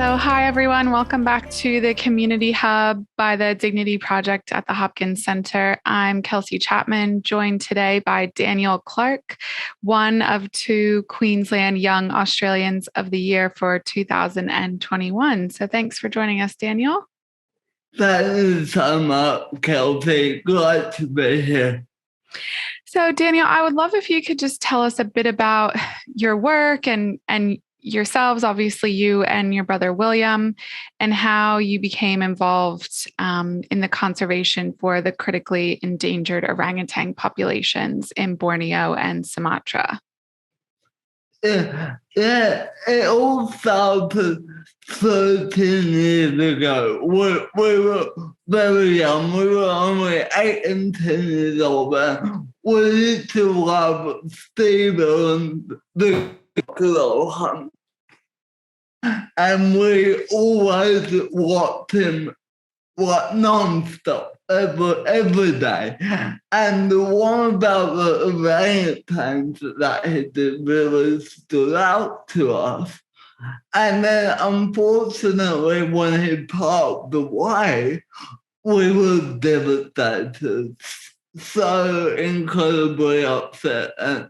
So, hi everyone. Welcome back to the Community Hub by the Dignity Project at the Hopkins Center. I'm Kelsey Chapman, joined today by Daniel Clark, one of two Queensland Young Australians of the Year for 2021. So, thanks for joining us, Daniel. Thank you so much, Kelsey. Glad to be here. So, Daniel, I would love if you could just tell us a bit about your work and yourselves, obviously you and your brother William, and how you became involved in the conservation for the critically endangered orangutan populations in Borneo and Sumatra. Yeah, it all started 13 years ago. We were very young. We were only 8 and 10 years old. We used to love Stephen the Glow Hunt. And we always watched him like non-stop every day. And the one about the orangutans that he did really stood out to us. And then unfortunately when he passed away, we were devastated, so incredibly upset. And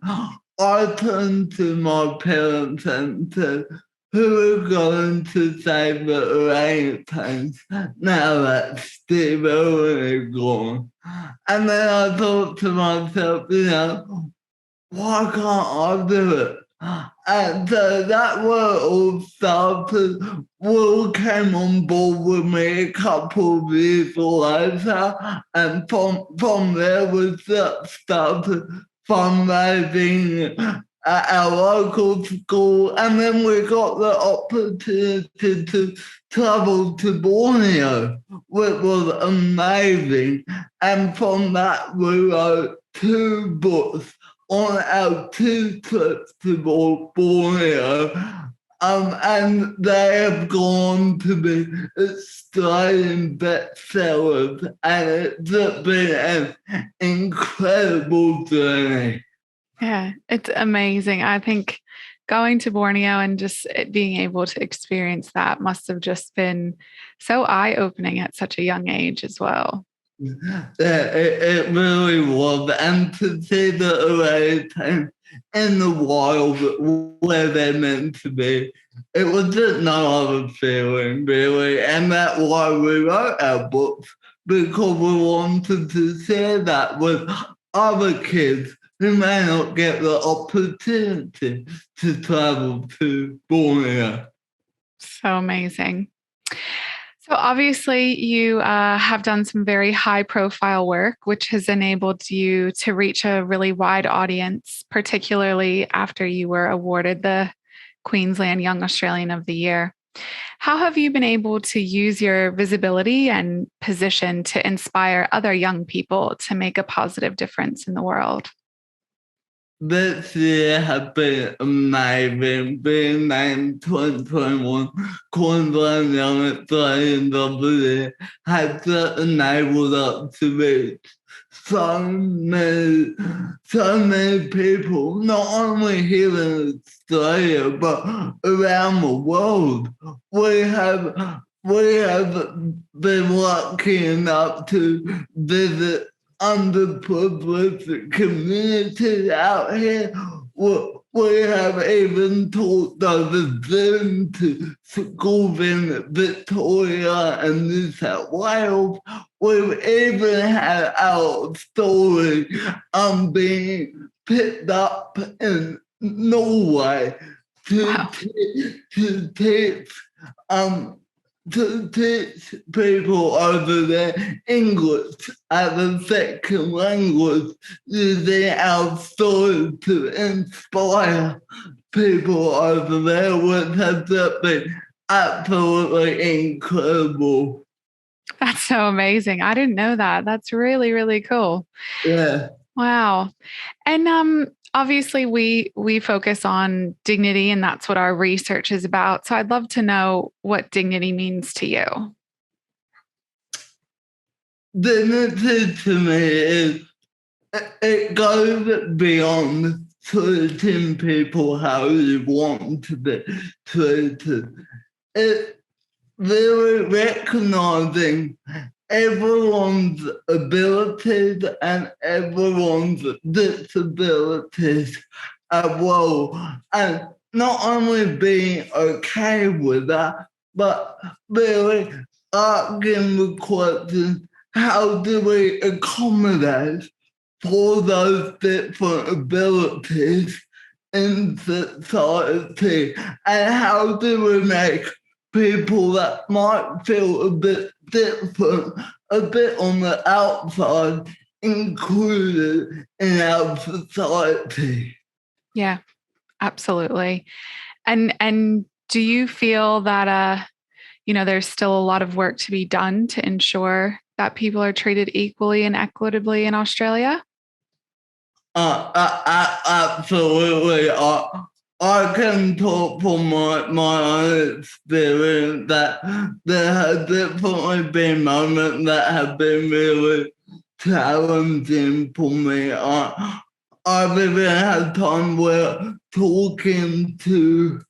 I turned to my parents and said, who are going to save the orangutans now that Steve Irwin is gone? And then I thought to myself, why can't I do it? And so that was all started. Will came on board with me a couple of years later, and from there we started fundraising at our local school, and then we got the opportunity to travel to Borneo, which was amazing. And from that we wrote 2 books on our 2 trips to Borneo, and they have gone to be Australian bestsellers, and it's been an incredible journey. Yeah, it's amazing. I think going to Borneo and just being able to experience that must have just been so eye-opening at such a young age as well. It really was. And to see the orangutan in the wild where they're meant to be, it was just no other feeling, really. And that's why we wrote our books, because we wanted to share that with other kids who may not get the opportunity to travel to Borneo. So amazing. So obviously you have done some very high profile work, which has enabled you to reach a really wide audience, particularly after you were awarded the Queensland Young Australian of the Year. How have you been able to use your visibility and position to inspire other young people to make a positive difference in the world? This year has been amazing. Being named 2021 Queensland Young Australians of the Year has just enabled us to reach so many people, not only here in Australia, but around the world. We have been lucky enough to visit underprivileged communities out here. We have even talked over Zoom to schools in Victoria and New South Wales. We've even had our story being picked up in Norway to teach to teach people over there English as a second language, using our story to inspire people over there, which has just been absolutely incredible. That's so amazing. I didn't know that. That's really, really cool. Yeah. Wow. And obviously we focus on dignity, and that's what our research is about. So I'd love to know what dignity means to you. Dignity to me is, it goes beyond treating people how you want to be treated. really recognizing everyone's abilities and everyone's disabilities as well. And not only being okay with that, but really asking the question, how do we accommodate for those different abilities in society? And how do we make people that might feel a bit different, a bit on the outside, included in our society? Yeah, absolutely. And do you feel that there's still a lot of work to be done to ensure that people are treated equally and equitably in Australia? Absolutely. I can talk from my own experience that there have definitely been moments that have been really challenging for me. I've even had time where talking to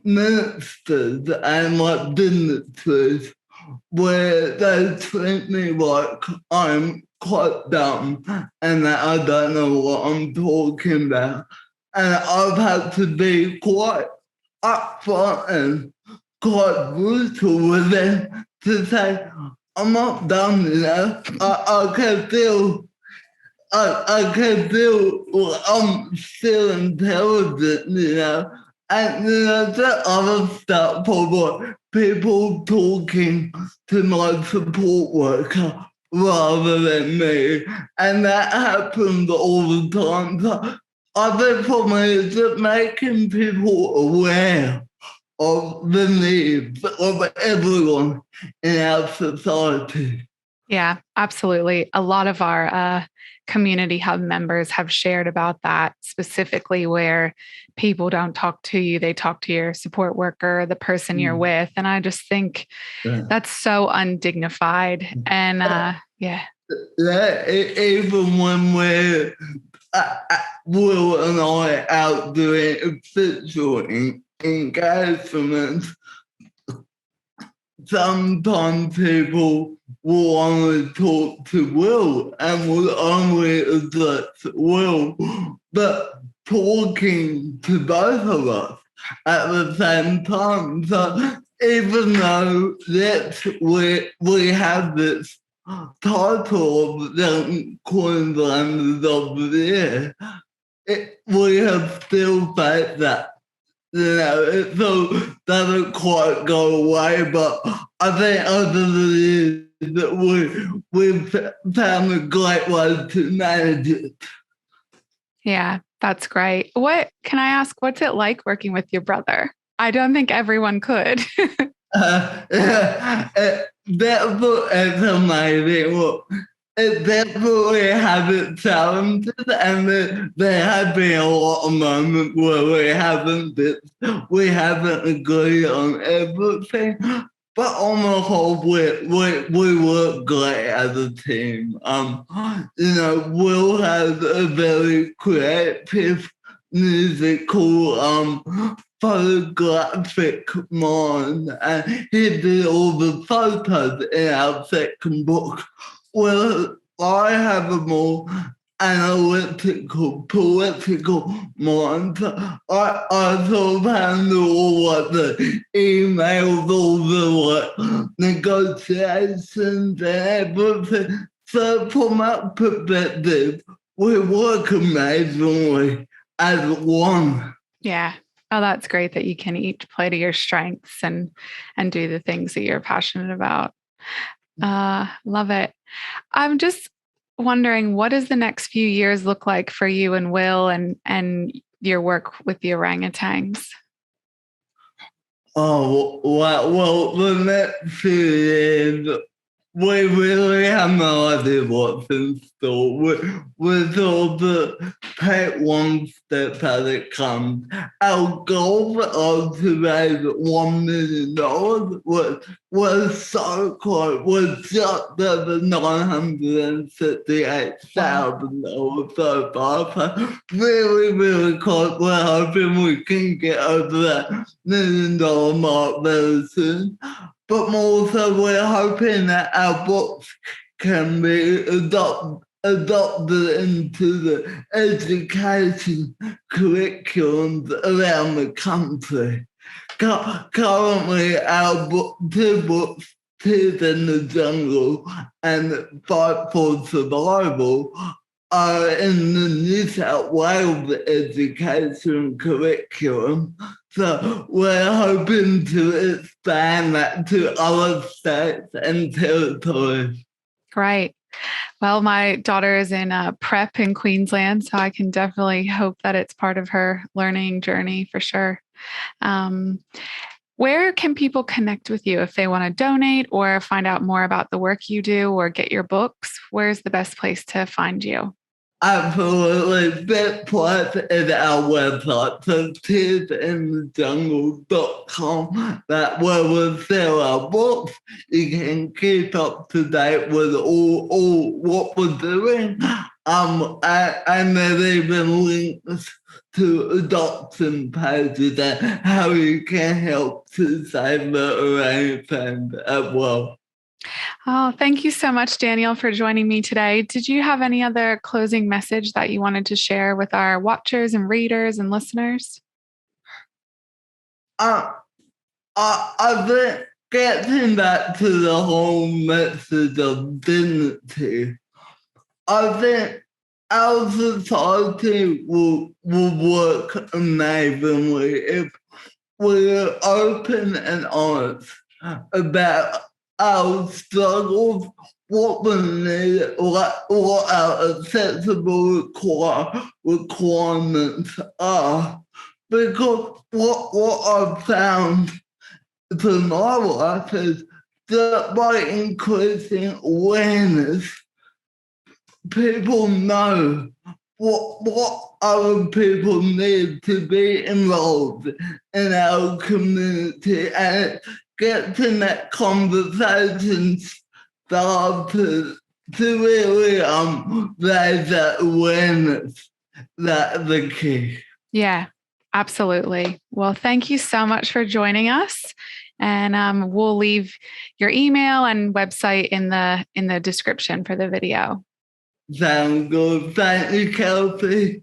ministers and like dignitaries where they treat me like I'm quite dumb and that I don't know what I'm talking about. And I've had to be quite upfront and quite brutal with them to say, I'm not dumb, I can feel I can feel I'm still intelligent. And the other stuff for what people talking to my support worker rather than me. And that happens all the time. So I think for me it's just making people aware of the needs of everyone in our society. Yeah, absolutely. A lot of our community hub members have shared about that, specifically where people don't talk to you, they talk to your support worker, the person you're with. And I just think that's so undignified. And yeah. Even when Will and I out doing official engagements, sometimes people will only talk to Will and will only address Will, but talking to both of us at the same time. So even though we have this title of the Queenslanders of the Year, we have still faced that. It still doesn't quite go away, but I think over the years that we've found a great way to manage it. Yeah, that's great. What can I ask? What's it like working with your brother? I don't think everyone could. It's amazing. Well, it definitely has its challenges, and there have been a lot of moments where we haven't agreed on everything. But on the whole, we work great as a team. Will has a very creative musical photographic mind, and he did all the photos in our second book. Well, I have a more analytical, political mind. I sort of handle all like the emails, all the like negotiations and everything. So from that perspective, we work amazingly as one. Yeah. Oh, that's great that you can each play to your strengths and do the things that you're passionate about. Love it. I'm just wondering, what does the next few years look like for you and Will and your work with the orangutans? Oh, well, the next few years we really have no idea what's in store. We're sort of take one step at a time. Our goal of to raise $1 million was so close. We're just over $968,000 so far. So really, really close. We're hoping we can get over that $1 million mark very soon. But more so, we're hoping that our books can be adopted into the education curriculums around the country. Currently, our two books, Tears in the Jungle and Fight for Survival, are in the New South Wales education curriculum. So we're hoping to expand that to other states and territories. Great. Well, my daughter is in prep in Queensland, so I can definitely hope that it's part of her learning journey for sure. Where can people connect with you if they want to donate or find out more about the work you do or get your books? Where's the best place to find you? Absolutely. Best place is our website, so tearsinthejungle.com. That's where we sell our books. You can keep up to date with all what we're doing. And there's even links to adoption pages and how you can help to save the orangutan as well. Oh, thank you so much, Daniel, for joining me today. Did you have any other closing message that you wanted to share with our watchers and readers and listeners? I think getting back to the whole message of dignity, I think our society will work amazingly if we're open and honest about our struggles, what we need, what our accessible requirements are. Because what I've found to my life is that by increasing awareness, people know what other people need to be involved in our community, and getting that conversation start to really raise that awareness. That's the key. Yeah, absolutely. Well, thank you so much for joining us. And we'll leave your email and website in the description for the video. Sounds good. Thank you, Kelsey.